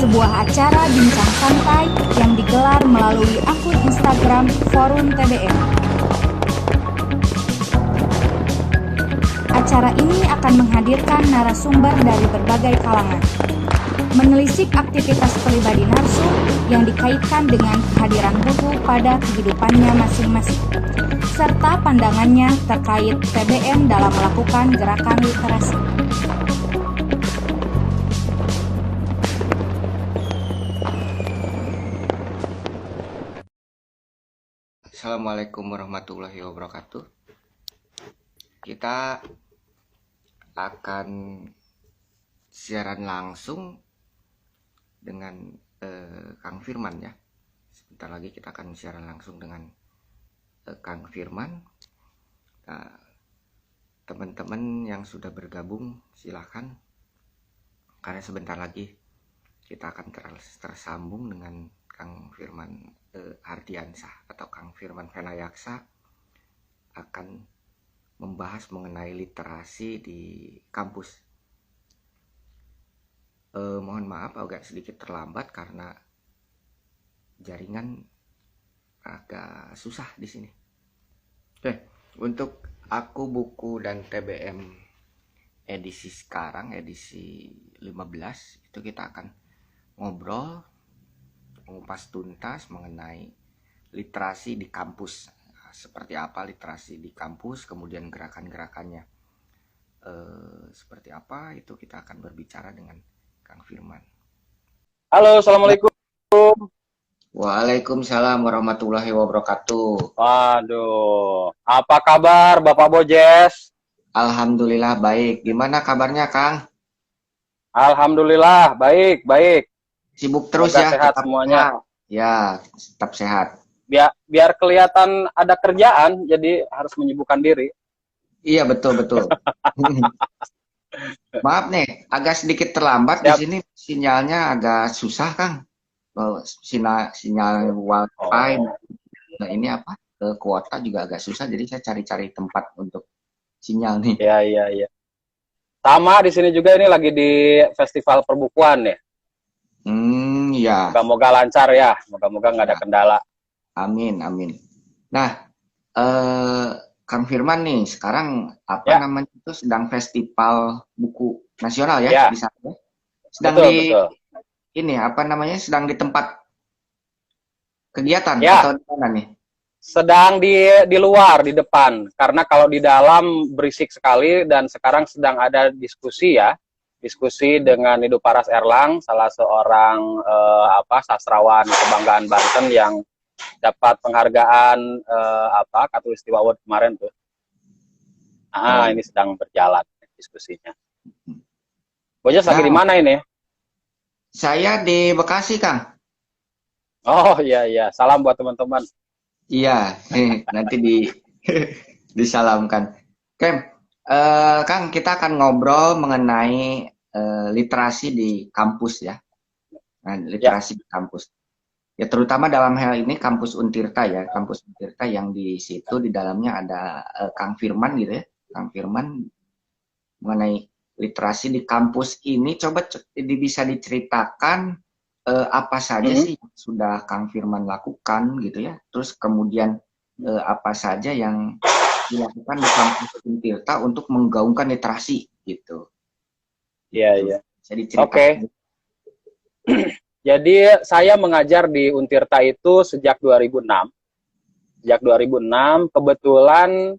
sebuah acara bincang santai yang digelar melalui akun Instagram Forum TBM. Acara ini akan menghadirkan narasumber dari berbagai kalangan, menelisik aktivitas pribadi narsum yang dikaitkan dengan kehadiran buku pada kehidupannya masing-masing, serta pandangannya terkait TBM dalam melakukan gerakan literasi. Assalamualaikum warahmatullahi wabarakatuh. Kita akan siaran langsung dengan Kang Firman ya. Sebentar lagi kita akan siaran langsung dengan Kang Firman. Nah, teman-teman yang sudah bergabung silahkan, karena sebentar lagi kita akan tersambung dengan Kang Firman Ardiansah atau Kang Firman Venayaksa akan membahas mengenai literasi di kampus. Mohon maaf agak sedikit terlambat karena jaringan agak susah di sini. Oke, untuk Aku Buku dan TBM edisi sekarang, edisi 15, itu kita akan ngobrol mengupas tuntas mengenai literasi di kampus. Seperti apa literasi di kampus, kemudian gerakan-gerakannya seperti apa, itu kita akan berbicara dengan Kang Firman. Halo, Assalamualaikum. Waalaikumsalam warahmatullahi wabarakatuh. Waduh, apa kabar Bapak Bojes? Alhamdulillah baik. Gimana kabarnya Kang? Alhamdulillah, baik. Sibuk terus Semoga ya, sehat tetap semuanya. sehat. Ya, tetap sehat. Biar kelihatan ada kerjaan, jadi harus menyibukkan diri. Iya, betul. Maaf nih, agak sedikit terlambat. Di sini sinyalnya agak susah, Kang. Sinyal Wi-Fi. Nah, ini apa? Kuota juga agak susah, jadi saya cari-cari tempat untuk sinyal nih. Iya. Sama di sini juga, ini lagi di festival perbukuan ya. Ya. Moga-moga lancar ya, moga-moga nggak ada kendala. Amin. Nah, Kang Firman nih, sekarang namanya itu sedang festival buku nasional ya, di sana. Sedang betul. Ini sedang di tempat kegiatan atau di mana nih? Sedang di luar, di depan, karena kalau di dalam berisik sekali, dan sekarang sedang ada diskusi dengan Idu Paras Erlang, salah seorang sastrawan kebanggaan Banten yang dapat penghargaan Katulistiwa Award kemarin tuh. Ini sedang berjalan diskusinya. Bojas lagi di mana ini? Saya di Bekasi, Kang. Oh iya, salam buat teman-teman. Iya, nanti disalamkan. Oke, Kang, kita akan ngobrol mengenai literasi di kampus ya. Nah, literasi di kampus. Ya, terutama dalam hal ini kampus Untirta ya, kampus Untirta yang di situ di dalamnya ada Kang Firman gitu ya. Kang Firman mengenai literasi di kampus ini, coba bisa diceritakan apa saja sih yang sudah Kang Firman lakukan gitu ya. Terus kemudian apa saja yang dilakukan di kampus Untirta untuk menggaungkan literasi gitu. Iya. Bisa diceritakan. Jadi saya mengajar di Untirta itu sejak 2006. Sejak 2006 kebetulan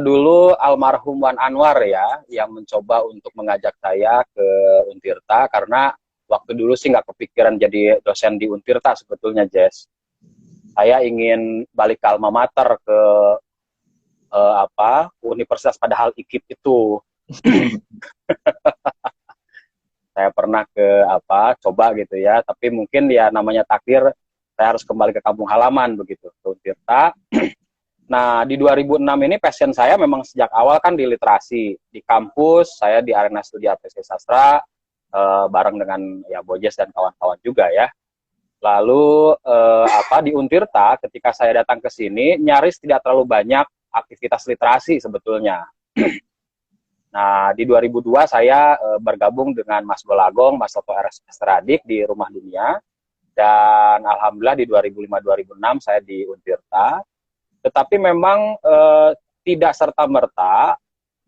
dulu almarhum Wan Anwar ya yang mencoba untuk mengajak saya ke Untirta, karena waktu dulu sih nggak kepikiran jadi dosen di Untirta sebetulnya, Jess. Saya ingin balik ke alma mater, ke universitas padahal IKIP itu. Saya pernah coba gitu ya, tapi mungkin ya namanya takdir, saya harus kembali ke kampung halaman begitu, ke Untirta. Nah, di 2006 ini passion saya memang sejak awal kan di literasi. Di kampus, saya di Arena Studi APC Sastra, bareng dengan ya Bojes dan kawan-kawan juga ya. Lalu di Untirta, ketika saya datang ke sini, nyaris tidak terlalu banyak aktivitas literasi sebetulnya. Nah, di 2002 saya bergabung dengan Mas Golagong, Mas Toto Estradik di Rumah Dunia, dan alhamdulillah di 2005-2006 saya di Untirta. Tetapi memang tidak serta-merta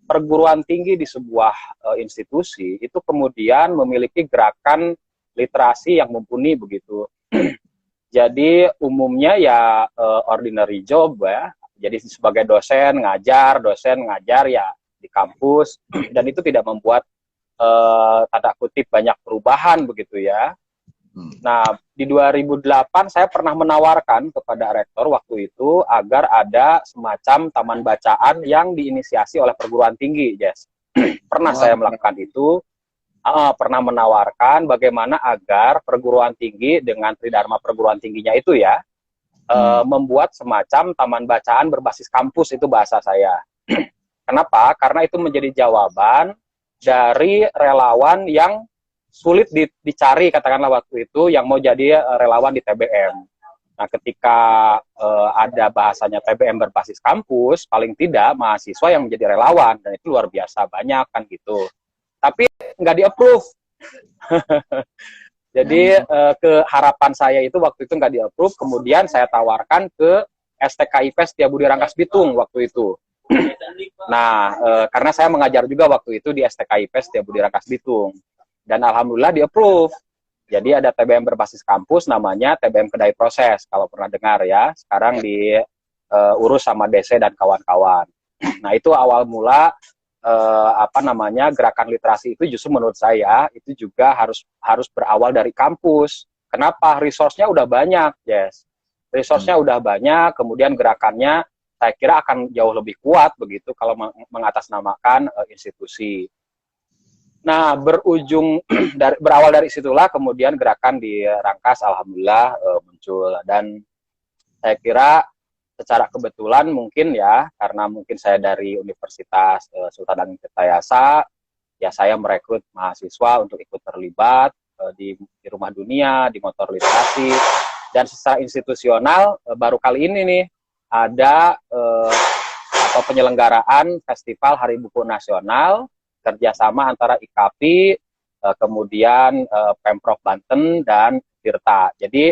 perguruan tinggi di sebuah institusi itu kemudian memiliki gerakan literasi yang mumpuni begitu. Jadi umumnya ya ordinary job ya. Jadi sebagai dosen ngajar ya di kampus, dan itu tidak membuat tanda kutip banyak perubahan begitu ya. Nah, di 2008 saya pernah menawarkan kepada rektor waktu itu agar ada semacam taman bacaan yang diinisiasi oleh perguruan tinggi, Jess. Pernah saya melakukan itu, pernah menawarkan bagaimana agar perguruan tinggi dengan tridharma perguruan tingginya itu ya, membuat semacam taman bacaan berbasis kampus, itu bahasa saya. Kenapa? Karena itu menjadi jawaban dari relawan yang sulit dicari, katakanlah waktu itu, yang mau jadi relawan di TBM. Nah, ketika ada bahasanya TBM berbasis kampus, paling tidak mahasiswa yang menjadi relawan, dan itu luar biasa banyak kan gitu. Tapi nggak di-approve. Jadi harapan saya itu waktu itu nggak di-approve, kemudian saya tawarkan ke STKIP Setiabudi Rangkas Bitung waktu itu. Nah, karena saya mengajar juga waktu itu di STKIP Setiabudi Rangkas Bitung. Dan alhamdulillah di-approve. Jadi ada TBM berbasis kampus, namanya TBM Kedai Proses, kalau pernah dengar ya. Sekarang diurus sama DC dan kawan-kawan. Nah, itu awal mula gerakan literasi itu justru menurut saya itu juga harus berawal dari kampus. Kenapa? Resource-nya udah banyak, Yes. Resource-nya udah banyak, kemudian gerakannya saya kira akan jauh lebih kuat begitu kalau mengatasnamakan institusi. Nah, berawal dari situlah kemudian gerakan di Rangkas alhamdulillah muncul, dan saya kira secara kebetulan mungkin ya, karena mungkin saya dari Universitas Sultan Agung Tirtayasa, ya saya merekrut mahasiswa untuk ikut terlibat di Rumah Dunia, di Motor Literasi, dan secara institusional baru kali ini nih ada atau penyelenggaraan Festival Hari Buku Nasional kerjasama antara IKAPI, kemudian Pemprov Banten dan Tirta. Jadi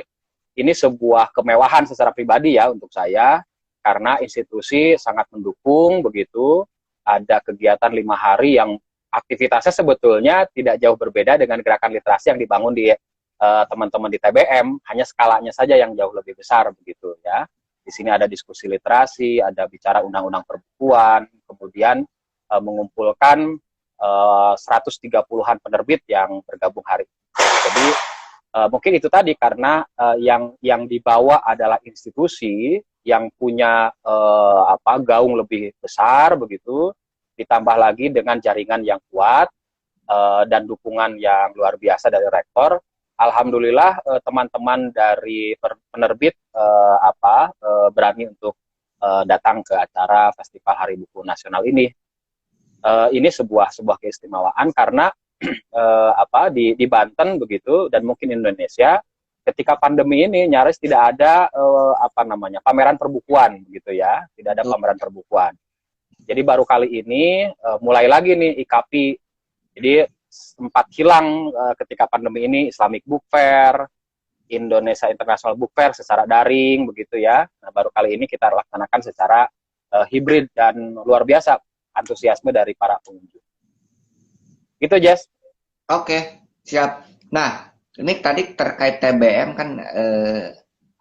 ini sebuah kemewahan secara pribadi ya untuk saya, karena institusi sangat mendukung begitu. Ada kegiatan 5 hari yang aktivitasnya sebetulnya tidak jauh berbeda dengan gerakan literasi yang dibangun di teman-teman di TBM, hanya skalanya saja yang jauh lebih besar begitu ya. Di sini ada diskusi literasi, ada bicara undang-undang perbukuan, kemudian mengumpulkan 130-an penerbit yang bergabung hari ini. Jadi mungkin itu tadi, karena yang dibawa adalah institusi yang punya gaung lebih besar begitu, ditambah lagi dengan jaringan yang kuat dan dukungan yang luar biasa dari rektor. Alhamdulillah teman-teman dari penerbit berani untuk datang ke acara Festival Hari Buku Nasional ini. Ini sebuah keistimewaan karena di Banten begitu, dan mungkin Indonesia ketika pandemi ini nyaris tidak ada pameran perbukuan begitu ya, tidak ada pameran perbukuan. Jadi baru kali ini mulai lagi nih IKAPI. Jadi sempat hilang ketika pandemi ini Islamic Book Fair, Indonesia International Book Fair secara daring begitu ya. Nah, baru kali ini kita laksanakan secara hibrid, dan luar biasa antusiasme dari para pengunjung. Gitu, Jess. Oke, siap. Nah, ini tadi terkait TBM kan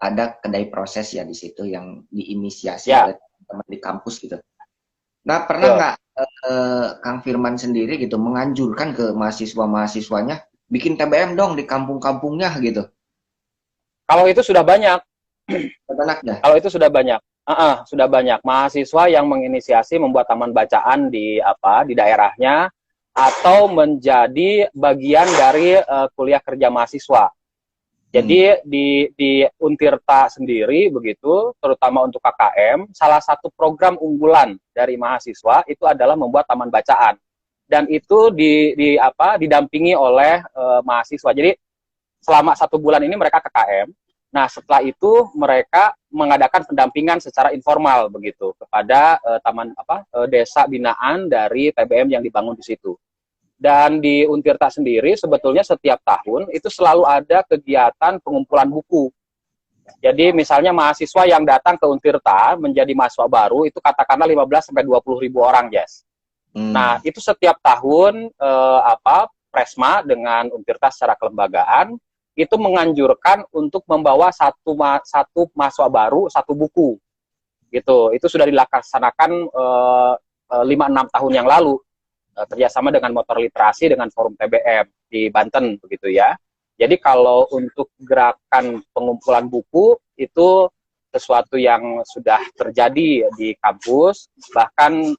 ada kedai proses ya di situ yang diinisiasi oleh teman di kampus gitu. Nah, pernah nggak Kang Firman sendiri gitu menganjurkan ke mahasiswa-mahasiswanya bikin TBM dong di kampung-kampungnya gitu? Kalau itu sudah banyak. Kalau itu sudah banyak. Sudah banyak mahasiswa yang menginisiasi membuat taman bacaan di daerahnya, atau menjadi bagian dari kuliah kerja mahasiswa. Jadi di Untirta sendiri begitu, terutama untuk KKM, salah satu program unggulan dari mahasiswa itu adalah membuat taman bacaan, dan itu didampingi oleh mahasiswa. Jadi selama 1 bulan ini mereka KKM. Nah, setelah itu mereka mengadakan pendampingan secara informal begitu kepada desa binaan dari TBM yang dibangun di situ. Dan di Untirta sendiri sebetulnya setiap tahun itu selalu ada kegiatan pengumpulan buku. Jadi misalnya mahasiswa yang datang ke Untirta menjadi mahasiswa baru itu katakanlah 15 sampai 20 ribu orang, Jess. Nah, itu setiap tahun Presma dengan Untirta secara kelembagaan itu menganjurkan untuk membawa satu mahasiswa baru satu buku. Gitu. Itu sudah dilaksanakan 5-6 tahun yang lalu. Kerjasama dengan Motor Literasi dengan Forum TBM di Banten begitu ya. Jadi kalau untuk gerakan pengumpulan buku itu sesuatu yang sudah terjadi di kampus, bahkan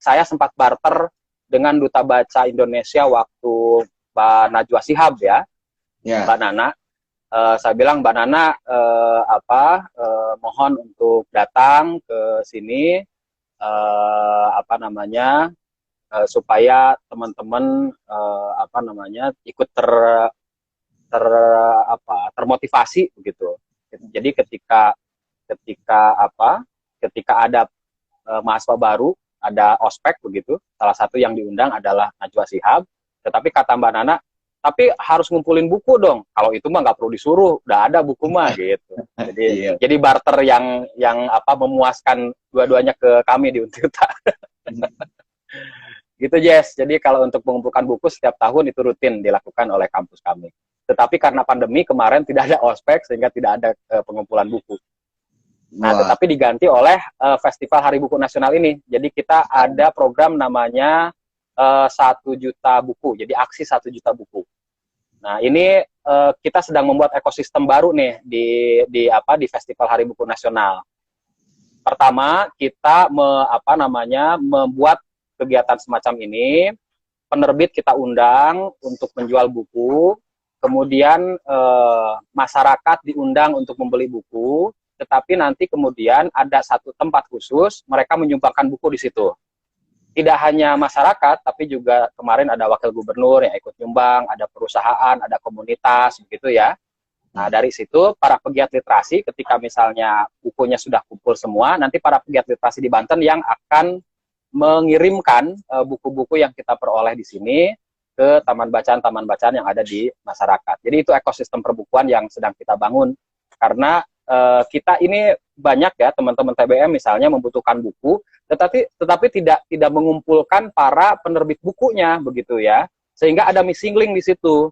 saya sempat barter dengan Duta Baca Indonesia waktu Mbak Najwa Shihab ya. Mbak Nana. Saya bilang Mbak Nana mohon untuk datang ke sini supaya teman-teman ikut termotivasi begitu. Jadi ketika ada mahasiswa baru, ada ospek begitu, salah satu yang diundang adalah Najwa Shihab, tetapi kata Mbak Nana, tapi harus ngumpulin buku dong. Kalau itu mah nggak perlu disuruh, udah ada buku mah gitu. Jadi barter yang memuaskan dua-duanya ke kami di Untirta. Gitu, Jess. Jadi kalau untuk mengumpulkan buku setiap tahun itu rutin dilakukan oleh kampus kami. Tetapi karena pandemi kemarin tidak ada ospek sehingga tidak ada pengumpulan buku. Nah, tetapi diganti oleh Festival Hari Buku Nasional ini. Jadi kita ada program namanya 1 juta buku. Jadi aksi 1 juta buku. Nah, ini kita sedang membuat ekosistem baru nih di Festival Hari Buku Nasional. Pertama, kita membuat kegiatan semacam ini, penerbit kita undang untuk menjual buku, kemudian masyarakat diundang untuk membeli buku, tetapi nanti kemudian ada satu tempat khusus, mereka menyumbangkan buku di situ. Tidak hanya masyarakat, tapi juga kemarin ada wakil gubernur yang ikut nyumbang, ada perusahaan, ada komunitas, begitu ya. Nah, dari situ para pegiat literasi ketika misalnya bukunya sudah kumpul semua, nanti para pegiat literasi di Banten yang akan mengirimkan buku-buku yang kita peroleh di sini ke taman bacaan yang ada di masyarakat. Jadi itu ekosistem perbukuan yang sedang kita bangun. Karena kita ini banyak ya teman-teman TBM misalnya membutuhkan buku, tetapi tidak mengumpulkan para penerbit bukunya begitu ya. Sehingga ada missing link di situ.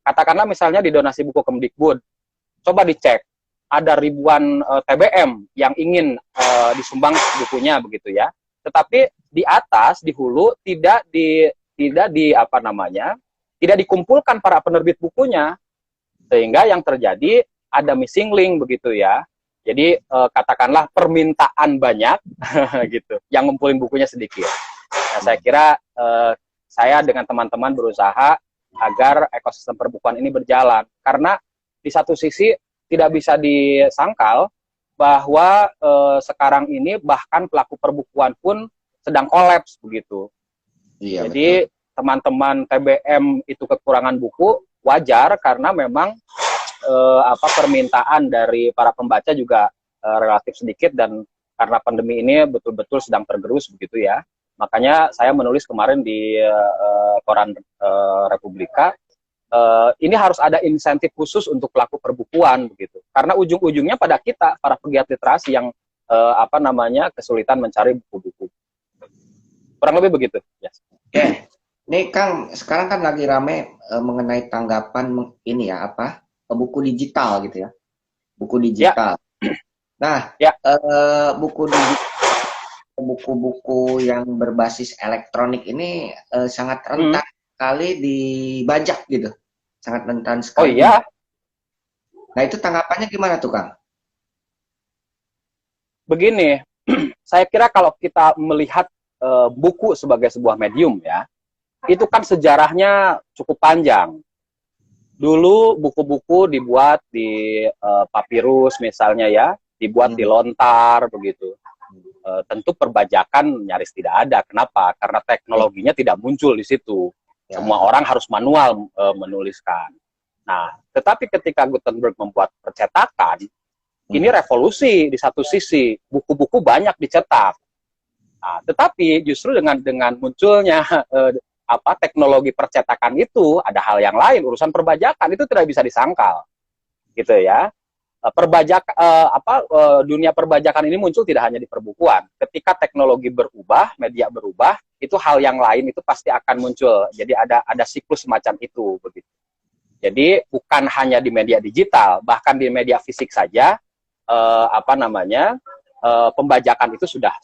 Katakanlah misalnya di donasi buku Kemdikbud, coba dicek, ada ribuan TBM yang ingin disumbang bukunya begitu ya. Tetapi di atas, di hulu tidak dikumpulkan para penerbit bukunya, sehingga yang terjadi ada missing link begitu ya. Jadi katakanlah permintaan banyak gitu, yang ngumpulin bukunya sedikit. Nah, saya kira saya dengan teman-teman berusaha agar ekosistem perbukuan ini berjalan, karena di satu sisi tidak bisa disangkal bahwa sekarang ini bahkan pelaku perbukuan pun sedang kolaps begitu. Iya, jadi teman-teman TBM itu kekurangan buku wajar karena memang permintaan dari para pembaca juga relatif sedikit, dan karena pandemi ini betul-betul sedang tergerus begitu ya. Makanya saya menulis kemarin di koran Republika, ini harus ada insentif khusus untuk pelaku perbukuan begitu. Karena ujung-ujungnya pada kita para pegiat literasi yang kesulitan mencari buku-buku. Kurang lebih begitu. Yes. Oke. Nih Kang, sekarang kan lagi rame mengenai tanggapan ini ya buku digital gitu ya. Buku digital. Ya. Nah, ya. Buku-buku yang berbasis elektronik ini sangat rentan sekali dibajak gitu. Sangat rentan sekali. Oh iya. Nah, itu tanggapannya gimana tuh, Kang? Begini, saya kira kalau kita melihat buku sebagai sebuah medium ya, itu kan sejarahnya cukup panjang. Dulu buku-buku dibuat di papirus misalnya ya, dibuat di lontar begitu. Tentu perbajakan nyaris tidak ada. Kenapa? Karena teknologinya tidak muncul di situ. Ya. Semua orang harus manual menuliskan. Nah, tetapi ketika Gutenberg membuat percetakan, Ini revolusi di satu sisi, buku-buku banyak dicetak. Nah, tetapi justru dengan munculnya teknologi percetakan itu ada hal yang lain, urusan perbajakan itu tidak bisa disangkal, gitu ya. Dunia perbajakan ini muncul tidak hanya di perbukuan. Ketika teknologi berubah, media berubah, itu hal yang lain itu pasti akan muncul. Jadi ada siklus semacam itu, begitu. Jadi bukan hanya di media digital, bahkan di media fisik saja pembajakan itu sudah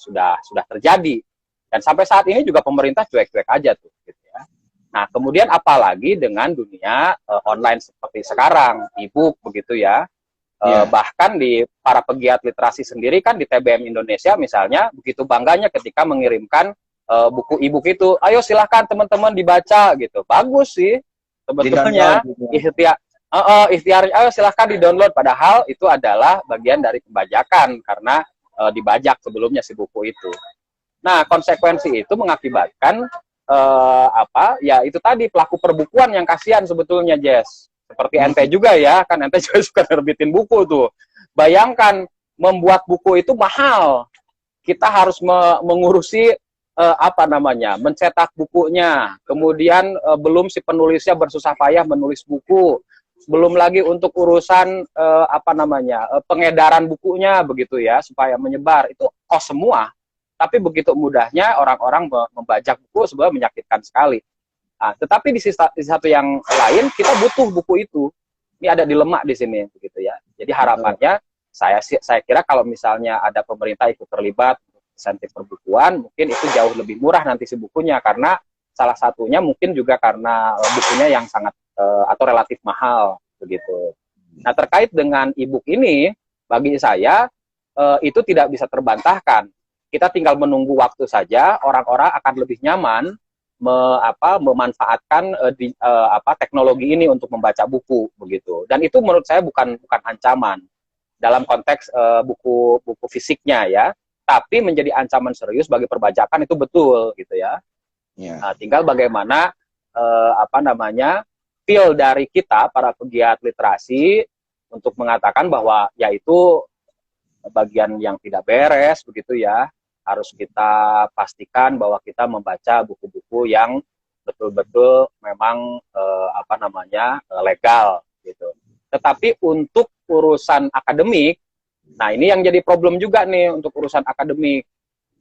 terjadi. Dan sampai saat ini juga pemerintah cuek-cuek aja tuh, gitu ya. Nah, kemudian apalagi dengan dunia online seperti sekarang, e-book begitu ya. Bahkan di para pegiat literasi sendiri kan di TBM Indonesia misalnya begitu bangganya ketika mengirimkan buku e-book itu, ayo silahkan teman-teman dibaca gitu. Bagus sih sebetulnya ikhtiar, ayo silahkan di-download, padahal itu adalah bagian dari pembajakan karena dibajak sebelumnya si buku itu. Nah, konsekuensi itu mengakibatkan itu tadi pelaku perbukuan yang kasihan sebetulnya, Jess. Seperti ente juga ya, kan ente juga suka nerbitin buku tuh. Bayangkan membuat buku itu mahal. Kita harus mengurusi mencetak bukunya. Kemudian belum si penulisnya bersusah payah menulis buku. Belum lagi untuk urusan pengedaran bukunya begitu ya, supaya menyebar. Itu kos semua. Tapi begitu mudahnya orang-orang membajak buku sebenarnya menyakitkan sekali. Nah, tetapi di satu yang lain kita butuh buku itu. Ini ada dilema di sini begitu ya. Jadi harapannya saya kira kalau misalnya ada pemerintah ikut terlibat insentif perbukuan, mungkin itu jauh lebih murah nanti si bukunya, karena salah satunya mungkin juga karena bukunya yang sangat atau relatif mahal begitu. Nah, terkait dengan e-book ini bagi saya itu tidak bisa terbantahkan. Kita tinggal menunggu waktu saja, orang-orang akan lebih nyaman memanfaatkan teknologi ini untuk membaca buku begitu. Dan itu menurut saya bukan ancaman dalam konteks buku fisiknya ya, tapi menjadi ancaman serius bagi perbajakan itu betul gitu ya. Nah, tinggal bagaimana feel dari kita para pegiat literasi untuk mengatakan bahwa yaitu bagian yang tidak beres begitu ya. Harus kita pastikan bahwa kita membaca buku-buku yang betul-betul memang legal gitu. Tetapi untuk urusan akademik, nah ini yang jadi problem juga nih untuk urusan akademik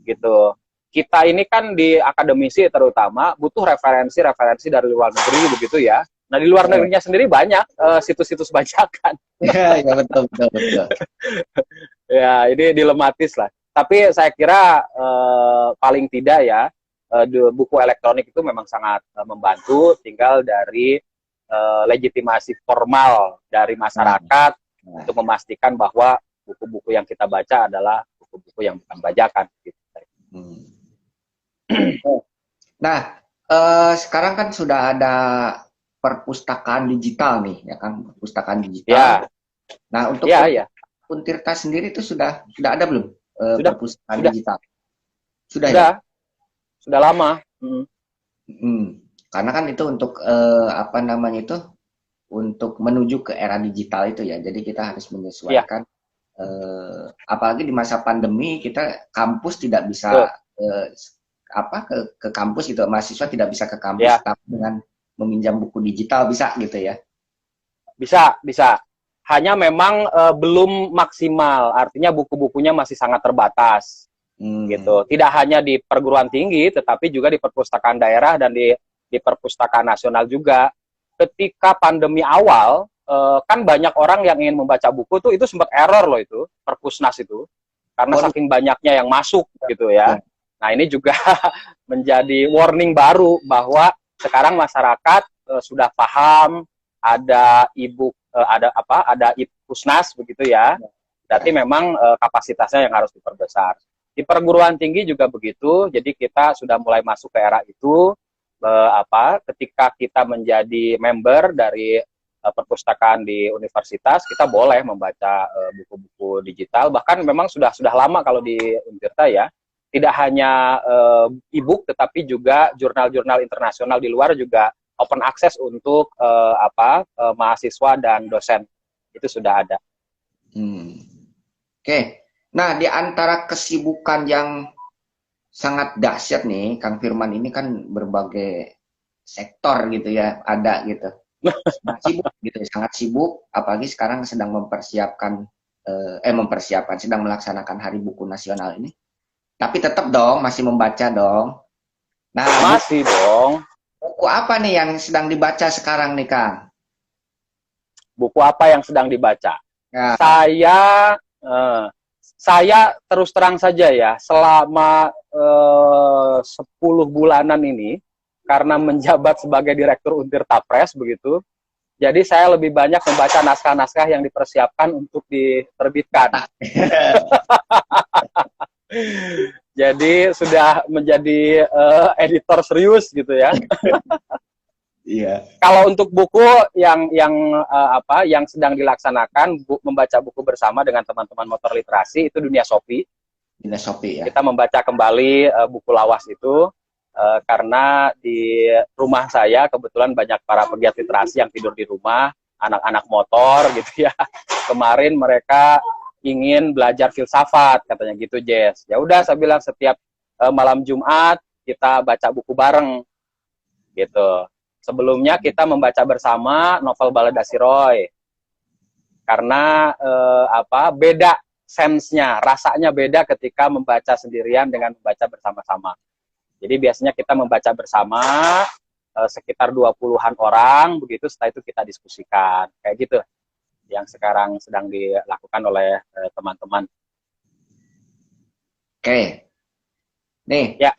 gitu. Kita ini kan di akademisi terutama butuh referensi dari luar negeri begitu ya. Nah di luar negerinya sendiri banyak situs-situs bajakan. Ya betul. Ya ini dilematis lah. Tapi saya kira paling tidak ya buku elektronik itu memang sangat membantu, tinggal dari legitimasi formal dari masyarakat untuk memastikan bahwa buku-buku yang kita baca adalah buku-buku yang bukan bajakan. Gitu. Nah, sekarang kan sudah ada perpustakaan digital nih, ya kan, perpustakaan digital. Ya. Nah, untuk Untirta sendiri itu sudah ada belum? Perpustakaan digital sudah ya? Sudah lama. Karena kan itu untuk untuk menuju ke era digital itu ya, jadi kita harus menyesuaikan. Apalagi di masa pandemi kita kampus tidak bisa ke kampus gitu, mahasiswa tidak bisa ke kampus tapi dengan meminjam buku digital bisa gitu ya? Bisa. Hanya memang belum maksimal, artinya buku-bukunya masih sangat terbatas, gitu. Tidak hanya di perguruan tinggi, tetapi juga di perpustakaan daerah dan di perpustakaan nasional juga. Ketika pandemi awal, kan banyak orang yang ingin membaca buku itu sempat error loh itu, perpusnas itu, karena saking banyaknya yang masuk, gitu ya. Nah ini juga menjadi warning baru bahwa sekarang masyarakat sudah paham ada e-book, ada e-pusnas begitu ya. Berarti memang kapasitasnya yang harus diperbesar. Di perguruan tinggi juga begitu. Jadi kita sudah mulai masuk ke era itu. Ketika kita menjadi member dari perpustakaan di universitas, kita boleh membaca buku-buku digital. Bahkan memang sudah lama kalau di Untirta ya. Tidak hanya e-book, tetapi juga jurnal-jurnal internasional di luar juga open access untuk mahasiswa dan dosen. Itu sudah ada. Oke. Nah, di antara kesibukan yang sangat dahsyat nih, Kang Firman ini kan berbagai sektor gitu ya, ada gitu. Sangat sibuk gitu, sangat sibuk, apalagi sekarang sedang mempersiapkan, sedang melaksanakan Hari Buku Nasional ini. Tapi tetap dong, masih membaca dong. Nah, Masih dong. buku apa nih yang sedang dibaca sekarang nih, Kang? Buku apa yang sedang dibaca? Ya. Saya terus terang saja ya, selama 10 bulanan ini, karena menjabat sebagai Direktur Untirta Press begitu, jadi saya lebih banyak membaca naskah-naskah yang dipersiapkan untuk diterbitkan. Jadi sudah menjadi editor serius gitu ya. Iya. Kalau untuk buku yang sedang dilaksanakan, membaca buku bersama dengan teman-teman motor literasi itu Dunia Sopi. Dunia Sopi ya. Kita membaca kembali buku lawas itu karena di rumah saya kebetulan banyak para pegiat literasi yang tidur di rumah, anak-anak motor gitu ya. Kemarin mereka ingin belajar filsafat katanya gitu, Jess. Ya udah saya bilang setiap malam Jumat kita baca buku bareng gitu. Sebelumnya kita membaca bersama novel Balada Siroy. Karena beda sense-nya, rasanya beda ketika membaca sendirian dengan membaca bersama-sama. Jadi biasanya kita membaca bersama sekitar 20-an orang, begitu setelah itu kita diskusikan. Kayak gitu yang sekarang sedang dilakukan oleh teman-teman. Oke. Nih. Ya.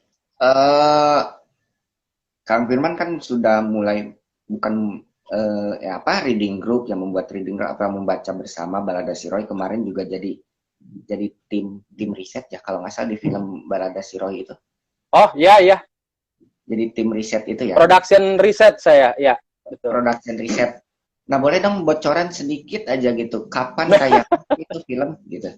Kang Firman kan sudah mulai bukan reading group, yang membuat reading group apa membaca bersama Balada Siroy, kemarin juga jadi tim riset ya kalau nggak salah di film Balada Siroy itu. Oh iya iya. Jadi tim riset itu ya. Production riset saya ya. Betul. Production riset. Nah boleh dong bocoran sedikit aja gitu, kapan tayang itu film gitu?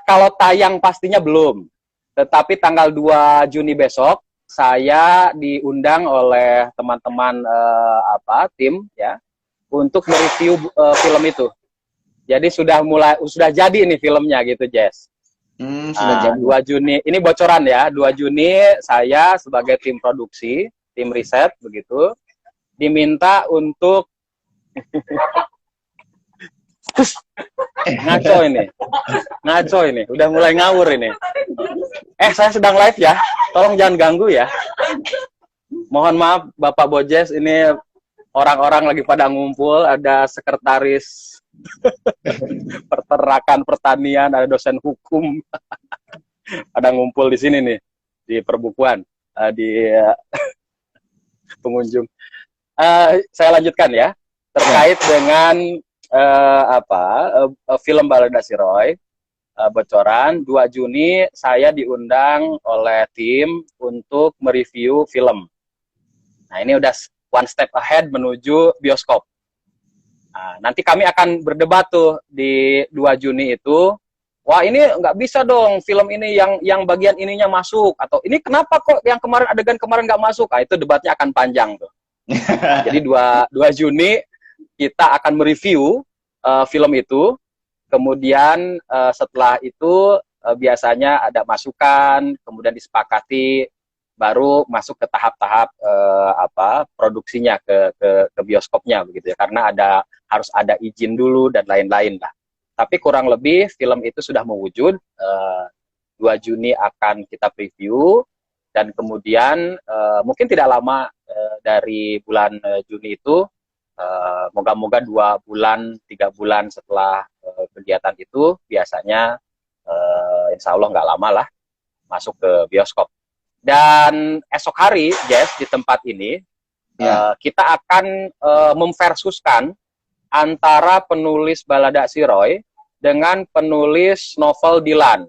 Kalau tayang pastinya belum. Tetapi tanggal 2 Juni besok saya diundang oleh teman-teman tim ya untuk mereview film itu. Jadi sudah jadi ini filmnya gitu, Jess. Sudah jadi. 2 Juni ini bocoran ya. 2 Juni saya sebagai tim produksi, tim riset begitu diminta untuk ngaco ini udah mulai ngawur ini. Saya sedang live ya, tolong jangan ganggu ya. Mohon maaf Bapak Bojes, ini orang-orang lagi pada ngumpul, ada sekretaris peternakan pertanian, ada dosen hukum ada ngumpul di sini nih di perbukuan di pengunjung. Saya lanjutkan ya terkait dengan film Balada Siroy. Bocoran 2 Juni saya diundang oleh tim untuk mereview film. Nah ini udah one step ahead menuju bioskop. Nah, nanti kami akan berdebat tuh di 2 Juni itu. Wah ini nggak bisa dong film ini yang bagian ininya masuk, atau ini kenapa kok yang adegan kemarin nggak masuk? Nah itu debatnya akan panjang tuh. Jadi 2 Juni kita akan mereview film itu. Kemudian setelah itu biasanya ada masukan, kemudian disepakati, baru masuk ke tahap-tahap produksinya ke bioskopnya begitu ya. Karena harus ada izin dulu dan lain-lain lah. Tapi kurang lebih film itu sudah mewujud. 2 Juni akan kita preview dan kemudian mungkin tidak lama dari bulan Juni itu. Moga-moga 2 bulan, 3 bulan setelah kegiatan itu biasanya insya Allah nggak lama lah masuk ke bioskop. Dan esok hari, Jess, di tempat ini kita akan memversuskan antara penulis Balada Siroy dengan penulis novel Dilan.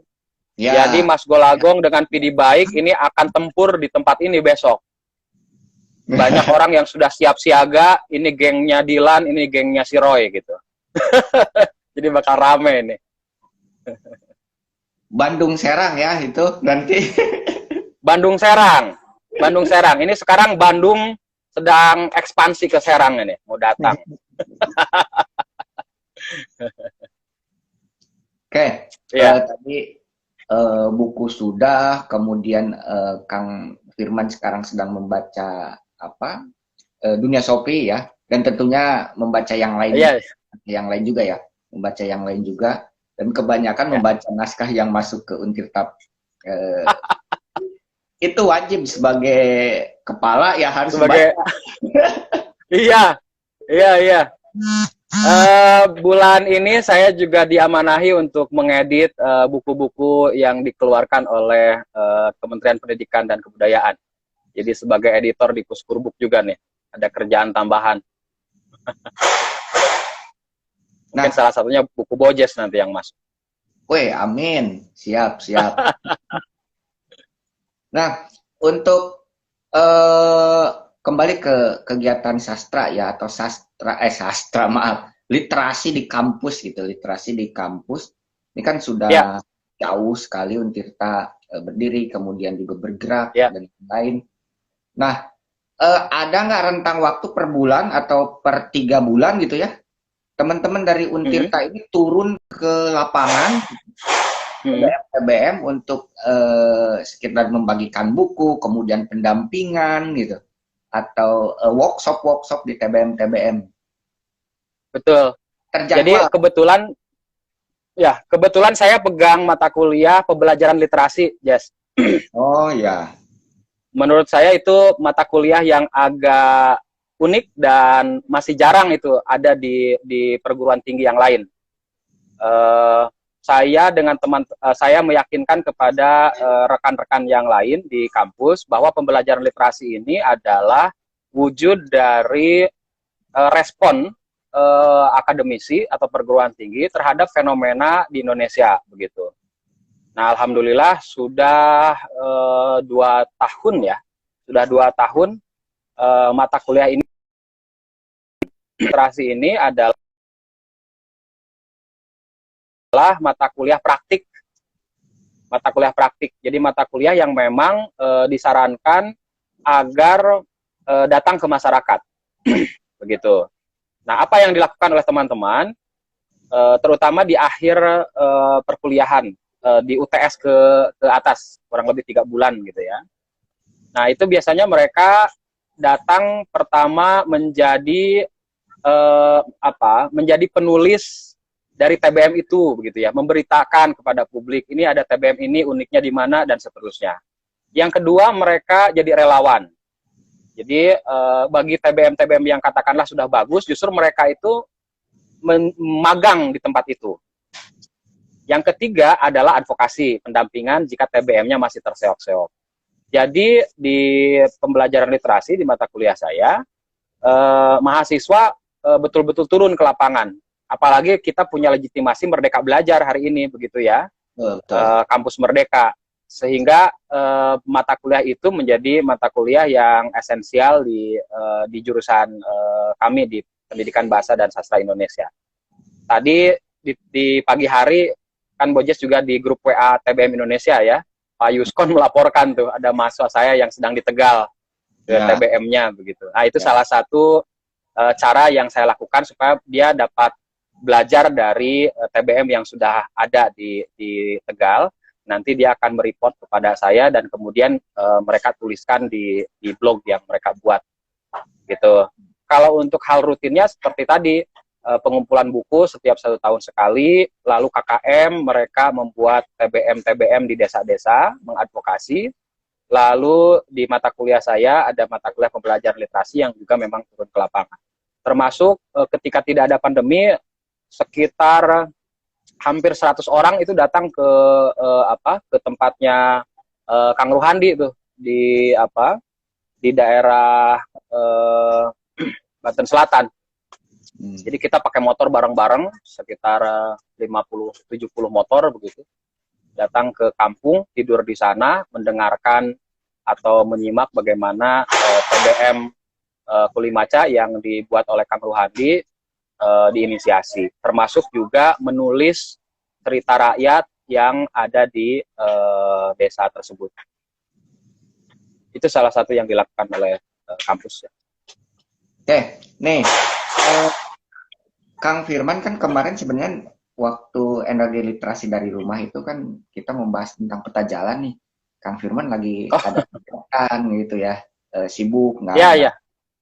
Jadi Mas Golagong dengan Pidi Baik ini akan tempur di tempat ini besok. Banyak orang yang sudah siap siaga, ini gengnya Dilan, ini gengnya Siroy gitu. Jadi bakal rame ini. Bandung Serang ya itu nanti. Bandung Serang. Ini sekarang Bandung sedang ekspansi ke Serang ini, mau datang. Oke, Iya. tadi buku sudah, kemudian Kang Firman sekarang sedang membaca apa Dunia Sophie ya, dan tentunya membaca Iya. yang lain juga ya, membaca yang lain juga, dan kebanyakan Ya. membaca naskah yang masuk ke Untirta. Eh, itu wajib sebagai kepala ya harus Sebagai baca. iya, iya, iya. Bulan ini saya juga diamanahi untuk mengedit buku-buku yang dikeluarkan oleh Kementerian Pendidikan dan Kebudayaan. Jadi sebagai editor di Kuskurbuk juga nih, ada kerjaan tambahan. Mungkin salah satunya buku Bojes nanti yang masuk. Weh, amin. Siap, siap. Nah, untuk kembali ke kegiatan sastra ya, atau sastra maaf, literasi di kampus gitu, literasi di kampus. Ini kan sudah jauh sekali Untirta berdiri, kemudian juga bergerak dan lain. Nah, ada nggak rentang waktu per bulan atau per 3 bulan gitu ya? Teman-teman dari Untirta ini turun ke lapangan, TBM untuk sekitar membagikan buku, kemudian pendampingan gitu, atau workshop di TBM. Betul. Jadi kebetulan saya pegang mata kuliah pembelajaran literasi, Jess. Oh ya. Menurut saya itu mata kuliah yang agak unik dan masih jarang itu ada di perguruan tinggi yang lain. Saya dengan saya meyakinkan kepada rekan-rekan yang lain di kampus bahwa pembelajaran literasi ini adalah wujud dari respon akademisi atau perguruan tinggi terhadap fenomena di Indonesia begitu. Nah, alhamdulillah sudah 2 tahun ya, sudah 2 tahun mata kuliah ini, literasi ini adalah mata kuliah praktik. Jadi mata kuliah yang memang disarankan agar datang ke masyarakat, begitu. Nah, apa yang dilakukan oleh teman-teman, terutama di akhir perkuliahan, di UTS ke atas, kurang lebih 3 bulan gitu ya. Nah, itu biasanya mereka datang pertama menjadi menjadi penulis dari TBM itu begitu ya, memberitakan kepada publik ini ada TBM ini, uniknya di mana dan seterusnya. Yang kedua, mereka jadi relawan. Jadi bagi TBM yang katakanlah sudah bagus, justru mereka itu magang di tempat itu. Yang ketiga adalah advokasi, pendampingan jika TBM-nya masih terseok-seok. Jadi di pembelajaran literasi di mata kuliah saya, mahasiswa betul-betul turun ke lapangan. Apalagi kita punya legitimasi Merdeka Belajar hari ini, begitu ya, kampus Merdeka. Sehingga mata kuliah itu menjadi mata kuliah yang esensial di jurusan kami di Pendidikan Bahasa dan Sastra Indonesia. Tadi di pagi hari, kan Bojes juga di grup WA TBM Indonesia ya, Pak Yuskon melaporkan tuh ada mahasiswa saya yang sedang di Tegal TBM-nya begitu. Nah, itu salah satu cara yang saya lakukan supaya dia dapat belajar dari TBM yang sudah ada di Tegal. Nanti dia akan mereport kepada saya dan kemudian mereka tuliskan di blog yang mereka buat gitu. Kalau untuk hal rutinnya seperti tadi, pengumpulan buku setiap 1 tahun sekali, lalu KKM mereka membuat TBM di desa-desa, mengadvokasi, lalu di mata kuliah saya ada mata kuliah pembelajaran literasi yang juga memang turun ke lapangan. Termasuk ketika tidak ada pandemi, sekitar hampir 100 orang itu datang ke tempatnya Kang Ruhandi itu di daerah Banten Selatan. Jadi kita pakai motor bareng-bareng sekitar 50-70 motor begitu. Datang ke kampung, tidur di sana, mendengarkan atau menyimak bagaimana TBM Kulimaca yang dibuat oleh Kang Ruhandi diinisiasi. Termasuk juga menulis cerita rakyat yang ada di desa tersebut. Itu salah satu yang dilakukan oleh kampus. Oke, nih Kang Firman kan kemarin sebenarnya waktu energi literasi dari rumah itu kan kita membahas tentang peta jalan nih. Kang Firman lagi ada kegiatan gitu ya, sibuk Ya.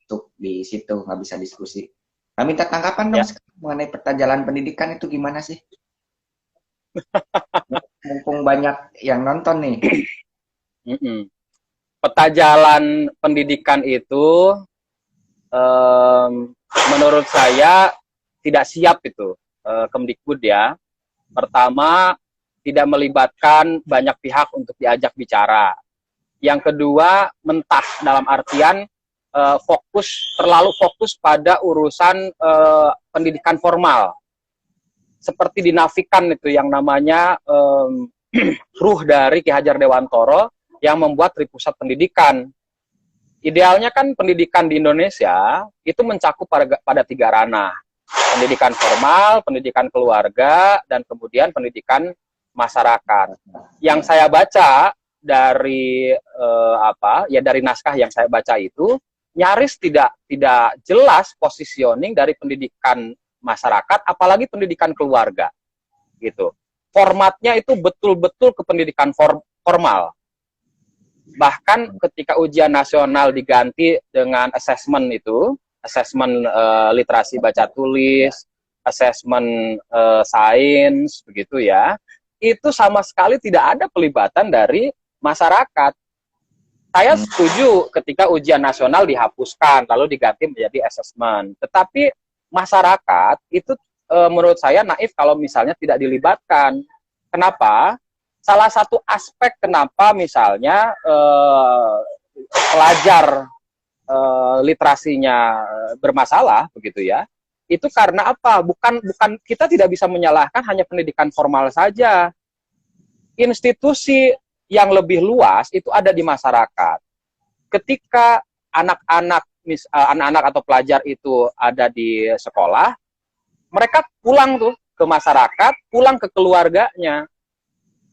untuk di situ nggak bisa diskusi. Nah, minta tanggapan dong mengenai peta jalan pendidikan itu gimana sih? Mumpung banyak yang nonton nih. Peta jalan pendidikan itu menurut saya tidak siap itu Kemdikbud ya. Pertama, tidak melibatkan banyak pihak untuk diajak bicara. Yang kedua, mentah dalam artian terlalu fokus pada urusan pendidikan formal. Seperti dinafikan itu yang namanya ruh dari Ki Hajar Dewantoro yang membuat Tripusat Pendidikan. Idealnya kan pendidikan di Indonesia itu mencakup pada 3 ranah. Pendidikan formal, pendidikan keluarga, dan kemudian pendidikan masyarakat. Yang saya baca dari dari naskah yang saya baca itu nyaris tidak jelas positioning dari pendidikan masyarakat, apalagi pendidikan keluarga, gitu. Formatnya itu betul-betul ke pendidikan formal. Bahkan ketika ujian nasional diganti dengan assessment itu, assessment literasi baca tulis, assessment sains, begitu ya, itu sama sekali tidak ada pelibatan dari masyarakat. Saya setuju ketika ujian nasional dihapuskan, lalu diganti menjadi assessment. Tetapi masyarakat itu menurut saya naif kalau misalnya tidak dilibatkan. Kenapa? Salah satu aspek kenapa misalnya pelajar literasinya bermasalah begitu ya, itu karena apa? Bukan kita tidak bisa menyalahkan hanya pendidikan formal saja. Institusi yang lebih luas itu ada di masyarakat. Ketika anak-anak atau pelajar itu ada di sekolah, mereka pulang tuh ke masyarakat, pulang ke keluarganya.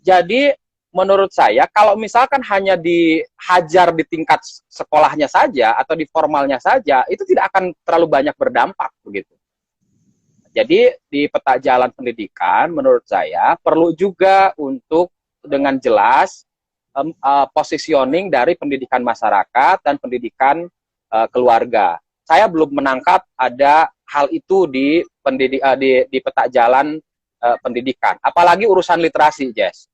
Jadi menurut saya kalau misalkan hanya dihajar di tingkat sekolahnya saja atau di formalnya saja, itu tidak akan terlalu banyak berdampak begitu. Jadi di peta jalan pendidikan menurut saya perlu juga untuk dengan jelas positioning dari pendidikan masyarakat dan pendidikan keluarga. Saya belum menangkap ada hal itu di peta jalan pendidikan, apalagi urusan literasi, Jess.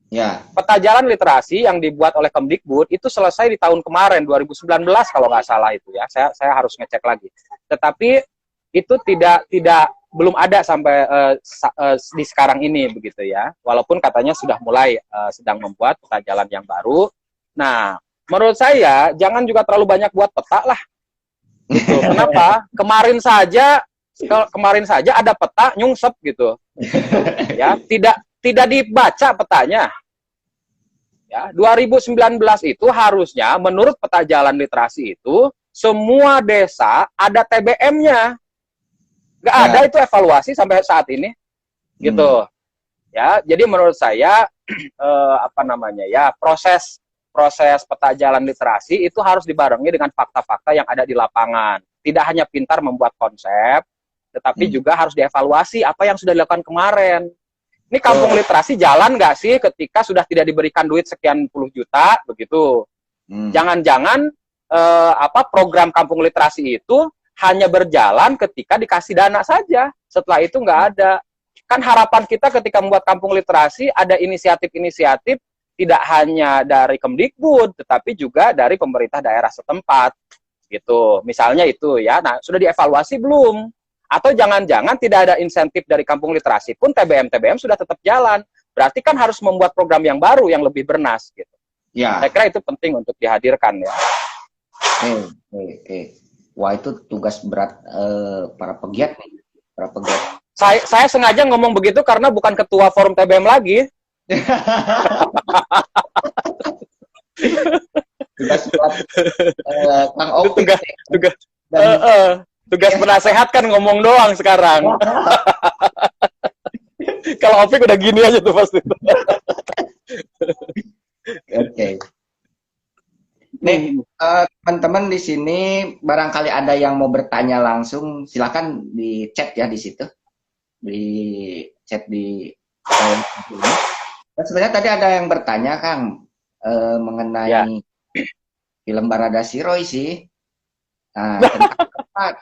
Ya. Peta jalan literasi yang dibuat oleh Kemdikbud itu selesai di tahun kemarin 2019 kalau nggak salah itu ya. Saya harus ngecek lagi. Tetapi itu belum ada sampai di sekarang ini begitu ya. Walaupun katanya sudah mulai sedang membuat peta jalan yang baru. Nah, menurut saya jangan juga terlalu banyak buat peta lah. Gitu. Kenapa? Kemarin saja ada peta nyungsep gitu. Ya, tidak dibaca petanya. Ya, 2019 itu harusnya menurut peta jalan literasi itu semua desa ada TBM-nya. Nggak ada itu evaluasi sampai saat ini. Gitu. Ya, jadi menurut saya proses peta jalan literasi itu harus dibarengi dengan fakta-fakta yang ada di lapangan. Tidak hanya pintar membuat konsep, tetapi juga harus dievaluasi apa yang sudah dilakukan kemarin. Ini kampung literasi jalan nggak sih ketika sudah tidak diberikan duit sekian puluh juta begitu? Jangan-jangan program kampung literasi itu hanya berjalan ketika dikasih dana saja. Setelah itu nggak ada. Kan harapan kita ketika membuat kampung literasi ada inisiatif-inisiatif tidak hanya dari Kemdikbud, tetapi juga dari pemerintah daerah setempat. Gitu. Misalnya itu ya. Nah, sudah dievaluasi belum? Atau jangan-jangan tidak ada insentif dari kampung literasi pun TBM sudah tetap jalan. Berarti kan harus membuat program yang baru yang lebih bernas gitu. Ya. Saya kira itu penting untuk dihadirkan ya. Wah, itu tugas berat para pegiat nih, para pegiat. Saya sengaja ngomong begitu karena bukan ketua forum TBM lagi. Tugas berat Kang Opik. Tugas penasehat kan ngomong doang sekarang. Kalau Opik udah gini aja tuh pasti. Oke. Nih, teman-teman di sini barangkali ada yang mau bertanya langsung, silakan di chat ya di situ. Di chat di ini. Dan sebenarnya tadi ada yang bertanya Kang mengenai film Barada Siroy sih. Nah,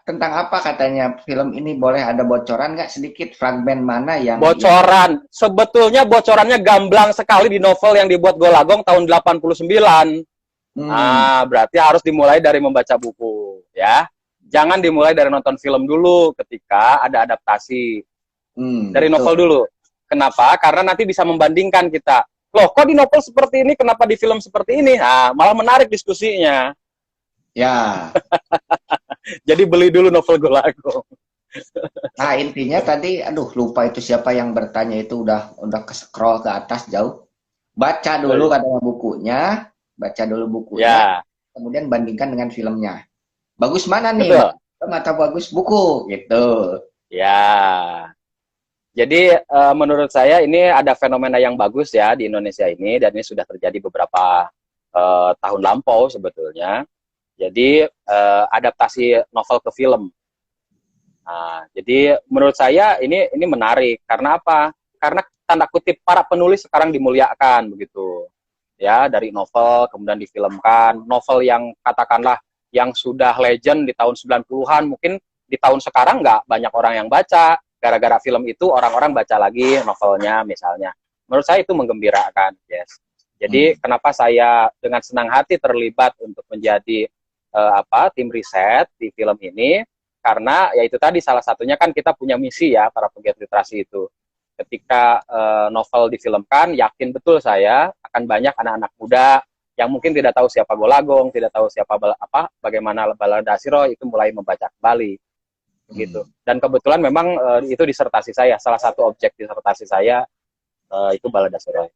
tentang apa katanya film ini, boleh ada bocoran nggak sedikit fragmen mana yang bocoran? Sebetulnya bocorannya gamblang sekali di novel yang dibuat Golagong tahun 89. Ah, berarti harus dimulai dari membaca buku, ya. Jangan dimulai dari nonton film dulu ketika ada adaptasi. Dari novel dulu. Kenapa? Karena nanti bisa membandingkan kita. Loh, kok di novel seperti ini, kenapa di film seperti ini? Nah, malah menarik diskusinya. Ya. Jadi beli dulu novel Golagong. Nah, intinya tadi, aduh lupa itu siapa yang bertanya itu, udah ke-scroll ke atas jauh. Baca dulu katanya bukunya, kemudian bandingkan dengan filmnya. Bagus mana nih? Film atau bagus buku gitu. Ya. Jadi menurut saya ini ada fenomena yang bagus ya di Indonesia ini, dan ini sudah terjadi beberapa tahun lampau sebetulnya. Jadi adaptasi novel ke film. Nah, jadi menurut saya ini menarik. Karena apa? Karena tanda kutip para penulis sekarang dimuliakan begitu. Ya, dari novel kemudian difilmkan. Novel yang katakanlah yang sudah legend di tahun 90-an, mungkin di tahun sekarang nggak banyak orang yang baca. Gara-gara film itu orang-orang baca lagi novelnya misalnya. Menurut saya itu menggembirakan, yes. Jadi kenapa saya dengan senang hati terlibat untuk menjadi tim riset di film ini, karena ya itu tadi salah satunya kan kita punya misi ya, para pegiat literasi itu. Ketika novel difilmkan, yakin betul saya akan banyak anak-anak muda yang mungkin tidak tahu siapa Golagong, tidak tahu siapa bagaimana Barada Siroy, itu mulai membaca kembali gitu. Dan kebetulan memang itu disertasi saya, salah satu objek disertasi saya itu Barada Siroy.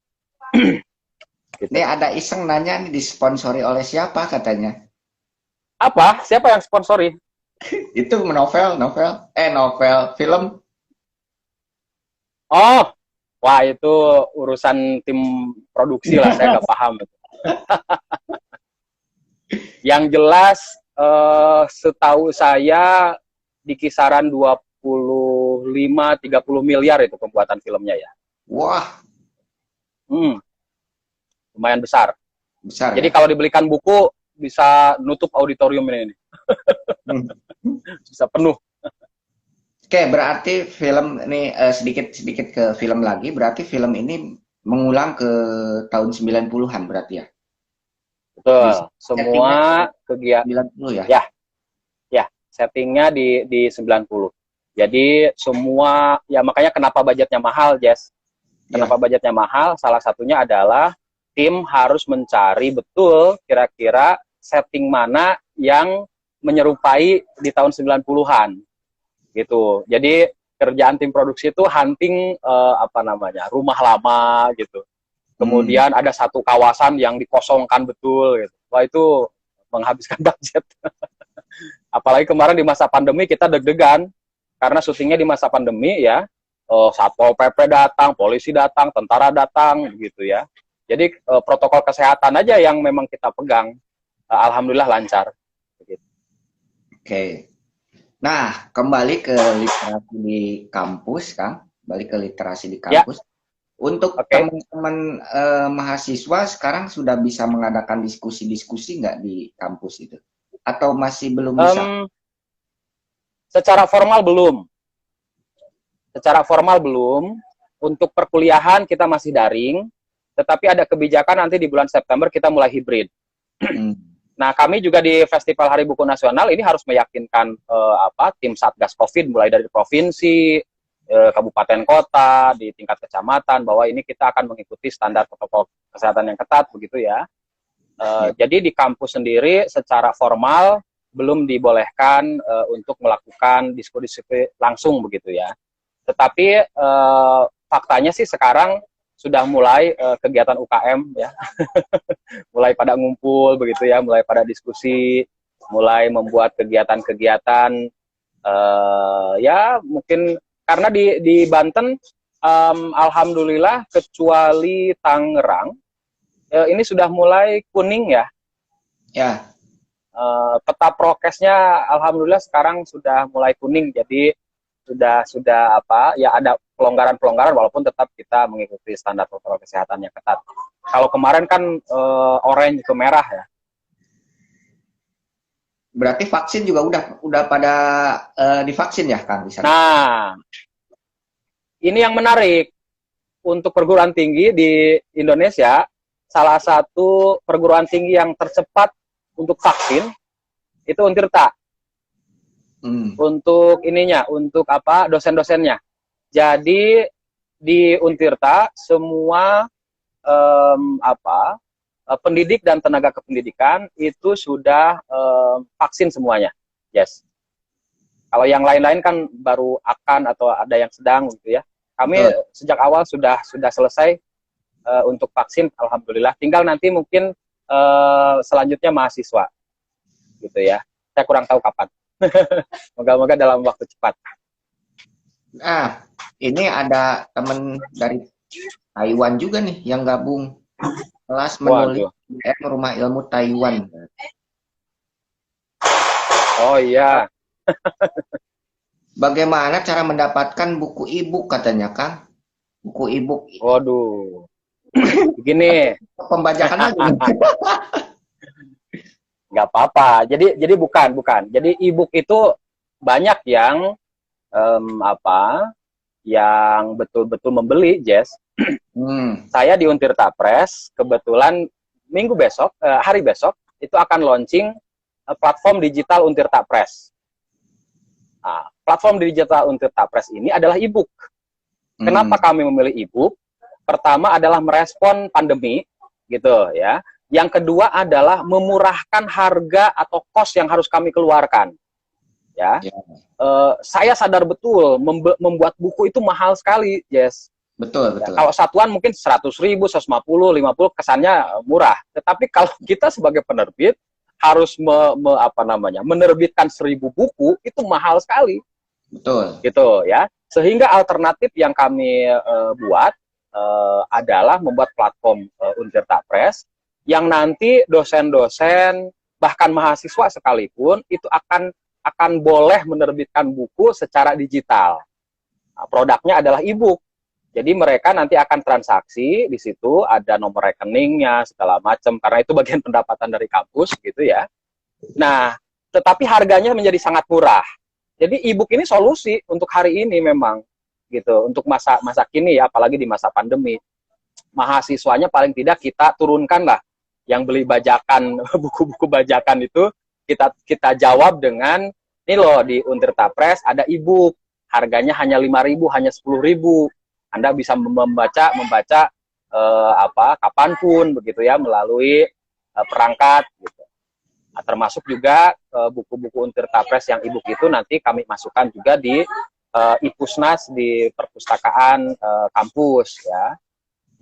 Gitu. Ini ada iseng nanya nih, disponsori oleh siapa katanya? Apa? Siapa yang sponsori? Itu novel, film. Oh, wah itu urusan tim produksi lah, saya nggak paham. Yang jelas, setahu saya di kisaran 25-30 miliar itu pembuatan filmnya ya. Wah. Lumayan besar. Jadi ya? kalau dibelikan buku, bisa nutup auditorium ini. Bisa penuh. Oke, berarti film ini sedikit ke film lagi, berarti film ini mengulang ke tahun 90-an berarti ya? Betul. Semua kegiatan 90 ya? Ya, settingnya di 90. Jadi semua, ya makanya kenapa budgetnya mahal, Jess? Kenapa budgetnya mahal? Salah satunya adalah tim harus mencari betul kira-kira setting mana yang menyerupai di tahun 90-an. Gitu. Jadi kerjaan tim produksi itu hunting rumah lama gitu. Kemudian ada satu kawasan yang dikosongkan betul gitu. Wah, itu menghabiskan budget. Apalagi kemarin di masa pandemi kita deg-degan karena syutingnya di masa pandemi ya. Satpol PP datang, polisi datang, tentara datang gitu ya. Jadi protokol kesehatan aja yang memang kita pegang. Alhamdulillah lancar. Oke. Nah, kembali ke literasi di kampus, Kang. Balik ke literasi di kampus. Ya. Untuk teman-teman mahasiswa sekarang sudah bisa mengadakan diskusi-diskusi nggak di kampus itu? Atau masih belum bisa? Secara formal belum. Untuk perkuliahan kita masih daring. Tetapi ada kebijakan nanti di bulan September kita mulai hibrid. Nah, kami juga di Festival Hari Buku Nasional ini harus meyakinkan tim Satgas Covid mulai dari provinsi, kabupaten kota, di tingkat kecamatan bahwa ini kita akan mengikuti standar protokol kesehatan yang ketat begitu ya. Jadi di kampus sendiri secara formal belum dibolehkan untuk melakukan diskusi langsung begitu ya. Tetapi faktanya sih sekarang sudah mulai kegiatan UKM ya, mulai pada ngumpul begitu ya, mulai pada diskusi, mulai membuat kegiatan-kegiatan ya mungkin karena di Banten alhamdulillah kecuali Tangerang ini sudah mulai kuning ya. Ya. Peta prokesnya alhamdulillah sekarang sudah mulai kuning, jadi sudah ada pelonggaran-pelonggaran walaupun tetap kita mengikuti standar protokol kesehatan yang ketat. Kalau kemarin kan orange ke merah ya. Berarti vaksin juga udah pada divaksin ya, Kang, di sana? Nah, ini yang menarik. Untuk perguruan tinggi di Indonesia, salah satu perguruan tinggi yang tercepat untuk vaksin itu Untirta. Untuk ininya, untuk apa, dosen-dosennya. Jadi di Untirta semua pendidik dan tenaga kependidikan itu sudah vaksin semuanya. Yes. Kalau yang lain-lain kan baru akan atau ada yang sedang gitu ya. Kami sejak awal sudah selesai untuk vaksin, alhamdulillah. Tinggal nanti mungkin selanjutnya mahasiswa, gitu ya. Saya kurang tahu kapan. Moga-moga dalam waktu cepat. Nah, ini ada teman dari Taiwan juga nih yang gabung kelas menulis Rumah Ilmu Taiwan. Oh iya. Bagaimana cara mendapatkan buku e-book katanya, Kang? Buku e-book. Waduh. Begini. Pembajakan lagi. Nggak apa-apa. Jadi bukan. Jadi e-book itu banyak yang yang betul-betul membeli, Jess. Saya di Untirta Press kebetulan minggu besok, hari besok itu akan launching platform digital Untirta Press. Nah, platform digital Untirta Press ini adalah e-book. Kenapa kami memilih e-book? Pertama adalah merespon pandemi, gitu ya. Yang kedua adalah memurahkan harga atau cost yang harus kami keluarkan. Ya, saya sadar betul membuat buku itu mahal sekali, Yes. Betul. Ya, kalau satuan mungkin 100.000, 150, 50 kesannya murah. Tetapi kalau kita sebagai penerbit harus menerbitkan 1.000 buku itu mahal sekali. Betul. Gitu ya. Sehingga alternatif yang kami buat adalah membuat platform Untirta Press yang nanti dosen-dosen bahkan mahasiswa sekalipun itu akan boleh menerbitkan buku secara digital. Nah, produknya adalah e-book. Jadi mereka nanti akan transaksi, di situ ada nomor rekeningnya, segala macam, karena itu bagian pendapatan dari kampus, gitu ya. Nah, tetapi harganya menjadi sangat murah. Jadi e-book ini solusi untuk hari ini memang, gitu, untuk masa kini ya, apalagi di masa pandemi. Mahasiswanya paling tidak kita turunkan lah, yang beli bajakan, buku-buku bajakan itu, kita jawab dengan, ini loh di Untirta Press ada e-book, harganya hanya 5.000, hanya 10.000. Anda bisa membaca kapanpun begitu ya melalui perangkat gitu. Nah, termasuk juga buku-buku Untirta Press yang e-book itu nanti kami masukkan juga di IPUSNAS di perpustakaan kampus ya.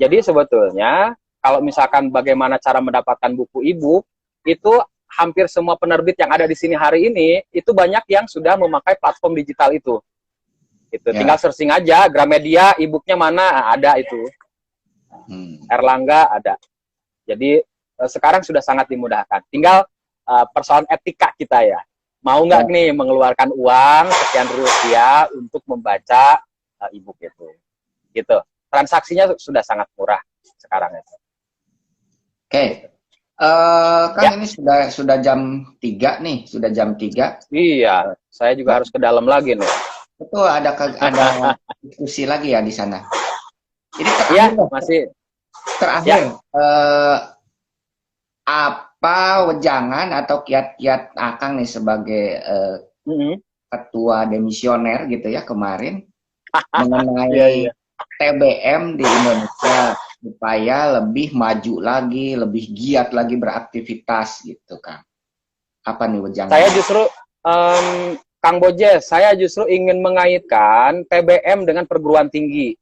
Jadi sebetulnya kalau misalkan bagaimana cara mendapatkan buku e-book itu hampir semua penerbit yang ada di sini hari ini itu banyak yang sudah memakai platform digital itu. Itu tinggal searching aja Gramedia e-booknya mana ada itu. Erlangga ada. Jadi sekarang sudah sangat dimudahkan. Tinggal persoalan etika kita ya. Mau nggak nih mengeluarkan uang sekian rupiah untuk membaca e-book itu. Gitu. Transaksinya sudah sangat murah sekarang itu. Oke. Kan ini sudah jam 3 nih, sudah jam 3. Iya, saya juga harus ke dalam lagi nih. Betul, ada diskusi lagi ya di sana. Ini terakhir, apa wejangan atau kiat-kiat Akang nih sebagai ketua demisioner gitu ya kemarin mengenai TBM di Indonesia supaya lebih maju lagi, lebih giat lagi beraktivitas gitu, Kang. Apa nih wejangan? Saya justru Kang Bojes, saya justru ingin mengaitkan TBM dengan perguruan tinggi.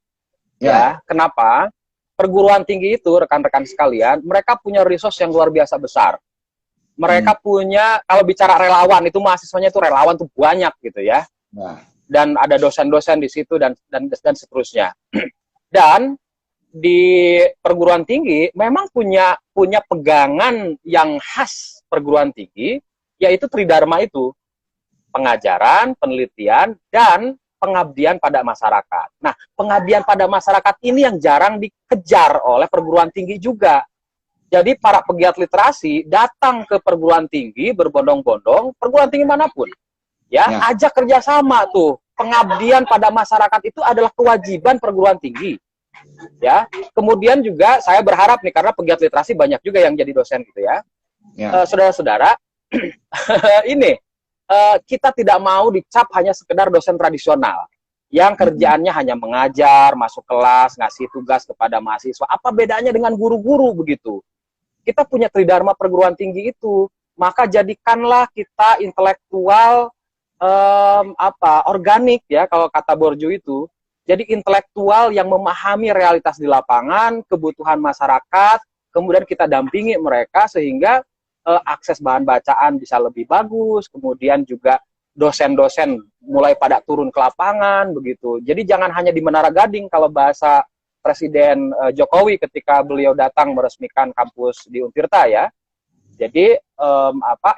Ya, kenapa? Perguruan tinggi itu, rekan-rekan sekalian, mereka punya resource yang luar biasa besar. Mereka punya, kalau bicara relawan, itu mahasiswanya itu relawan tuh banyak gitu ya. Dan ada dosen-dosen di situ dan seterusnya. Dan di perguruan tinggi memang punya pegangan yang khas perguruan tinggi, yaitu Tridharma itu. Pengajaran, penelitian, dan pengabdian pada masyarakat. Nah, pengabdian pada masyarakat ini yang jarang dikejar oleh perguruan tinggi juga. Jadi para pegiat literasi datang ke perguruan tinggi berbondong-bondong, perguruan tinggi manapun, ya, ajak kerjasama tuh. Pengabdian pada masyarakat itu adalah kewajiban perguruan tinggi. Ya, kemudian juga saya berharap nih, karena pegiat literasi banyak juga yang jadi dosen gitu ya, saudara-saudara, ini kita tidak mau dicap hanya sekedar dosen tradisional yang kerjaannya hanya mengajar, masuk kelas, ngasih tugas kepada mahasiswa. Apa bedanya dengan guru-guru begitu? Kita punya tridharma perguruan tinggi itu, maka jadikanlah kita intelektual organik ya, kalau kata Borjo itu. Jadi intelektual yang memahami realitas di lapangan, kebutuhan masyarakat, kemudian kita dampingi mereka sehingga akses bahan bacaan bisa lebih bagus, kemudian juga dosen-dosen mulai pada turun ke lapangan, begitu. Jadi jangan hanya di Menara Gading, kalau bahasa Presiden Jokowi ketika beliau datang meresmikan kampus di Untirta ya. Jadi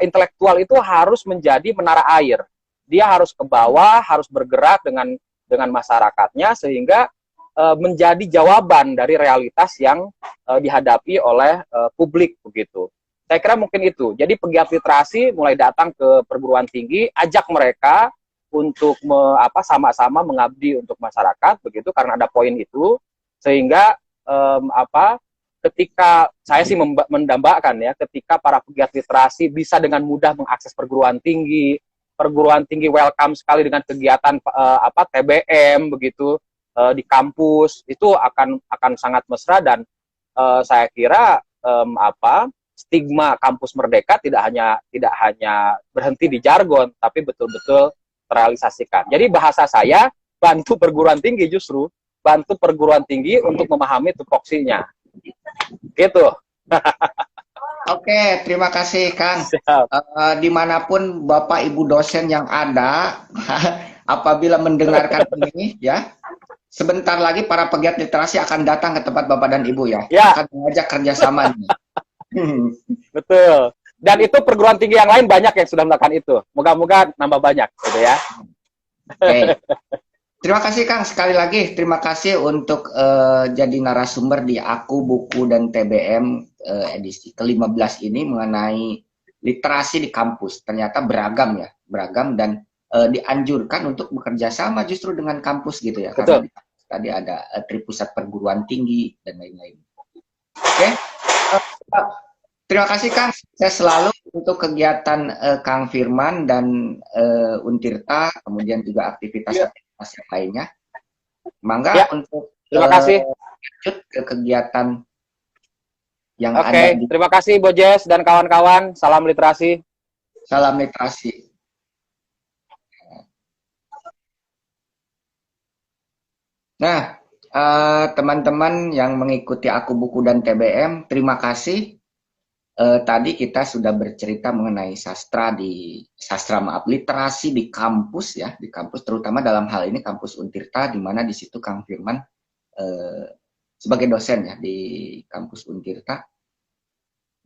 intelektual itu harus menjadi menara air. Dia harus ke bawah, harus bergerak dengan masyarakatnya sehingga menjadi jawaban dari realitas yang dihadapi oleh publik begitu. Saya kira mungkin itu. Jadi pegiat literasi mulai datang ke perguruan tinggi, ajak mereka untuk sama-sama mengabdi untuk masyarakat begitu, karena ada poin itu, sehingga ketika saya sih mendambakan ya, ketika para pegiat literasi bisa dengan mudah mengakses perguruan tinggi welcome sekali dengan kegiatan TBM begitu di kampus, itu akan sangat mesra. Dan saya kira stigma kampus merdeka tidak hanya berhenti di jargon, tapi betul-betul terrealisasikan. Jadi bahasa saya, bantu perguruan tinggi, justru bantu perguruan tinggi untuk memahami tupoksinya gitu. Oke, terima kasih Kang. Dimanapun Bapak Ibu dosen yang ada, apabila mendengarkan ini ya, sebentar lagi para pegiat literasi akan datang ke tempat Bapak dan Ibu ya, akan mengajak kerjasama. Betul. Dan itu perguruan tinggi yang lain banyak yang sudah melakukan itu. Moga-moga nambah banyak, gitu ya. Oke. Terima kasih Kang, sekali lagi terima kasih untuk jadi narasumber di Aku, Buku, dan TBM edisi ke-15 ini mengenai literasi di kampus. Ternyata beragam dan dianjurkan untuk bekerja sama justru dengan kampus gitu ya. Betul. Karena tadi ada Tripusat Perguruan Tinggi dan lain-lain. Oke. Terima kasih Kang, saya selalu untuk kegiatan Kang Firman dan Untirta, kemudian juga aktivitas yang lainnya. Mangga ya, untuk terima kasih. Lanjut ke kegiatan yang ada. Oke, terima kasih Bojes dan kawan-kawan. Salam literasi. Salam literasi. Nah, teman-teman yang mengikuti Aku, Buku, dan TBM, terima kasih. Tadi kita sudah bercerita mengenai literasi di kampus ya, di kampus, terutama dalam hal ini kampus Untirta, di mana di situ Kang Firman sebagai dosen ya di kampus Untirta.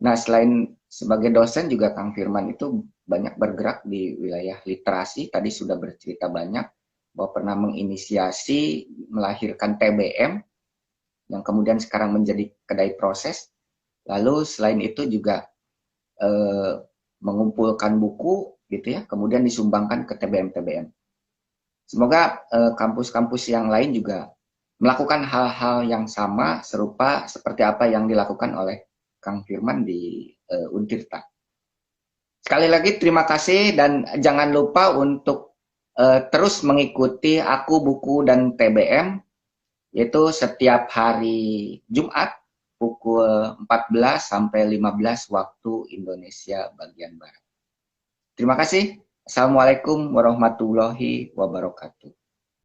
Nah, selain sebagai dosen juga Kang Firman itu banyak bergerak di wilayah literasi. Tadi sudah bercerita banyak bahwa pernah menginisiasi melahirkan TBM yang kemudian sekarang menjadi kedai proses. Lalu selain itu juga mengumpulkan buku gitu ya, kemudian disumbangkan ke TBM-TBM. Semoga kampus-kampus yang lain juga melakukan hal-hal yang sama, serupa seperti apa yang dilakukan oleh Kang Firman di Untirta. Sekali lagi terima kasih dan jangan lupa untuk terus mengikuti Aku, Buku, dan TBM, yaitu setiap hari Jumat pukul 14 sampai 15 waktu Indonesia bagian Barat. Terima kasih. Assalamualaikum warahmatullahi wabarakatuh.